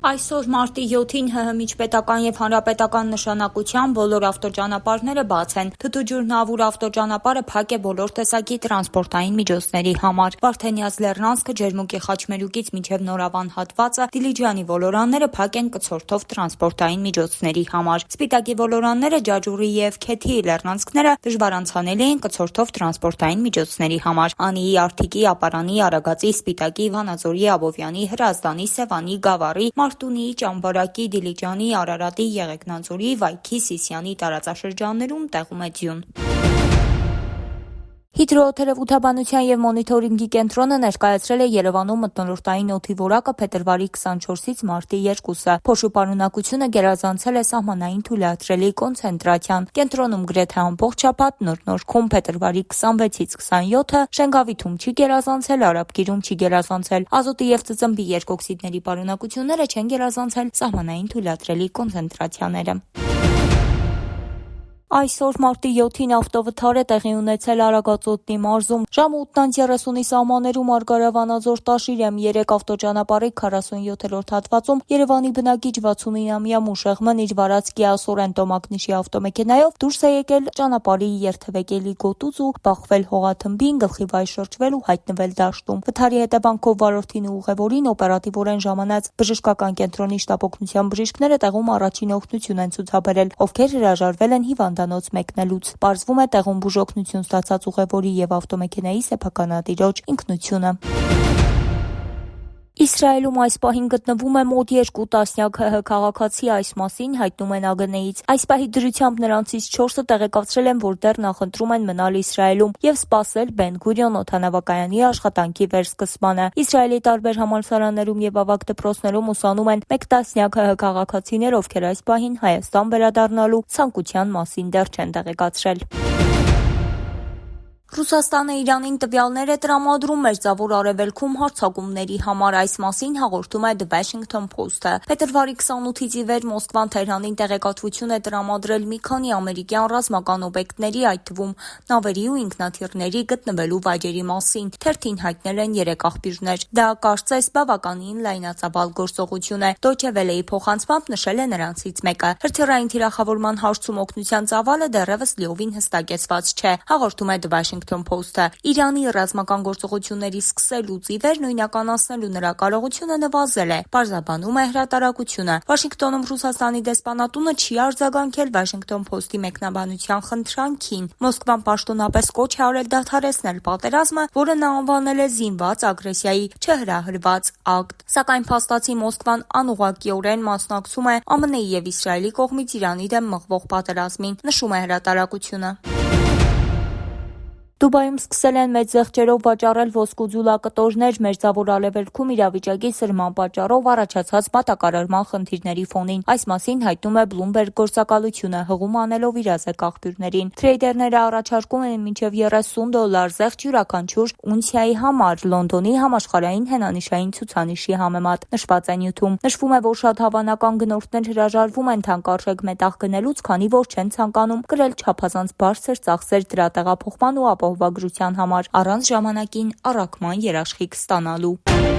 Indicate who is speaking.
Speaker 1: Այսօր մարտի 7-ին ՀՀ միջպետական եւ հանրապետական նշանակության բոլոր ավտոճանապարհները բաց են։ Թթուջուր-Նավուր ավտոճանապարհը փակ է բոլոր տեսակի տրանսպորտային միջոցների համար։ Վարդենյաց-Լեռնանցքը Ջերմուկի Խաչմերուկից մինչև Նորավան հատվածը, Դիլիջանի ոլորանները փակ են կցորդով տրանսպորտային միջոցների համար։ Սպիտակի ոլորանները, Ջաջուրի եւ Քեթի Լեռնանցքները դժվարանցանելի են կցորդով տրանսպորտային միջոցների համար։ Անիի, Արթիկի, Ապարանի, Արագածի, Սպիտակի, Վանաձորի, Աբովյանի, Հրազդանի, Սևանի, Գավառի, Մարտունի, Ճամբարակի, Դիլիջանի, Արարատի, Եղեգնաձորի, Վայքի, Սիսիանի տարածաշրջաններում տեղում է ձյուն։ Հիդրոթերապևտաբանության եւ մոնիթորինգի կենտրոնը ներկայացրել է Երևանում մթնոլորտային օդի որակը փետրվարի 24-ից մարտի 2-ը։ Փոշու պարունակությունը գերազանցել է սահմանային թույլատրելի կոնցենտրացիան։ Կենտրոնում գրեթե ամբողջ շաբաթ նորքում փետրվարի 26-ից 27-ը Շենգավիթում չի գերազանցել, Արաբգիրում չի գերազանցել։ Ազոտի եւ ծծմբի երկօքսիդների պարունակությունները չեն գերազանցել սահմանային թույլատրելի կոնցենտրացիաները։ Այսօր մարտի 7-ին ավտովթար է տեղի ունեցել Արագածոտնի մարզում։ Ժամը 8:30-ի սահմաններում Արգարավանաձոր Տաշիրեմ 3 ավտոճանապարհի 47-րդ հատվածում Երևանի բնակիչ 69-ամյա Մուշեղմն իր վարածքի Ասորեն Տոմակնիշի ավտոմեքենայով դուրս է եկել ճանապարհի երթևեկելի գոտուց ու բախվել հողաթմբին, գլխի վայր շրջվել ու հայտնվել դաշտում։ Վթարի հետևանքով վարորդին ու ուղևորին օպերատիվորեն ժամանած բժշկական կենտրոնի շտապօգնության բժիշկները տեղում առաջին օգնություն են ցուցաբերել, ովքեր հրաժարվել են հիվանդանոց մեկնելուց։ Պարզվում է տեղում բուժօգնություն ստացած ուղևորի եւ ավտոմեքենայի սեփականատիրոջ ինքնությունը։ Իսրայելում այս պահին գտնվում է մոտ 2 տասնյակ ՀՀ քաղաքացի, այս մասին հայտնում են ԱԳՆ-ից։ Այս պահի դրությամբ նրանցից 4-ը տեղեկացրել են, որ դեռ նախընտրում են մնալ Իսրայելում եւ սպասել Բեն-Գուրիոն օդանավակայանի աշխատանքի վերսկսմանը։ Իսրայելի տարբեր համալսարաններում եւ ավագ դպրոցներում ուսանում են 1 տասնյակ ՀՀ քաղաքացիներ, ովքեր այս պահին Հայաստան վերադառնալու ցանկության մասին դեռ չեն տեղեկացրել։ Ռուսաստանը Իրանին տվյալներ է տրամադրում Մերձավոր Արևելքում հարձակումների համար, այս մասին հաղորդում է The Washington Post-ը։ Փետրվարի 28-ից ի վեր Մոսկվան Թեհրանին տեղեկատվություն է տրամադրել մի քանի ամերիկյան ռազմական օբյեկտների, այդ թվում նավերի ու ինքնաթիռների գտնվելու վայրերի մասին։ Թերթին հայտնել են 3 աղբյուրներ։ Դա կարծես բավականին լայնածավալ գործողություն է։ Deutsche Welle-ի փոխանցմամբ նշել է նրանցից մեկը։ Հրթիռային թիրախավորման հարցում օգնության ծավալը դեռևս լիովին հստակեցված չէ, հաղորդում է The Washington Post-ը։ Իրանի ռազմական գործողությունների սկսելուց ի վեր նույնականացնելու նրա կարողությունը նվազել է, պարզաբանում է հրատարակությունը։ Վաշինգտոնում Ռուսաստանի դեսպանատունը չի արձագանքել Washington Post-ի մեկնաբանության խնդրանքին։ Մոսկվան պաշտոնապես կոչ է արել դադարեցնել պատերազմը, որը նա անվանել է զինված ագրեսիայի չհրահրված ակտ։ Սակայն փաստացի Մոսկվան անուղղակիորեն մասնակցում է ԱՄՆ-ի եւ Իսրայելի կողմից Իրանի դեմ մղվող պատերազմին, նշում է հրատարակությունը։ Դուբայում սկսել են մեծ զեղչերով վաճառել ոսկու ձուլակտորներ Մերձավոր Արևելքում իրավիճակի սրման պատճառով առաջացած մատակարարման խնդիրների ֆոնին։ Այս մասին հայտնում է Bloomberg գործակալությունը, հղում անելով իրազեկ աղբյուրներին։ Թրեյդերները առաջարկում են մինչև $30 զեղչ յուրաքանչյուր ունցիայի համար Լոնդոնի համաշխարհային հենանիշային ցուցանիշի համեմատ, նշված է նյութում։ Նշվում է, որ շատ հավանական գնորդներ հրաժարվում են թանկարժեք մետաղ գնելուց, քանի որ չեն ցանկանում կրել չափազանց բարձր ծախսեր դրա տեղափոխման ու ապահովագրության համար, առանց ժամանակին առաքման երաշխիք ստանալու։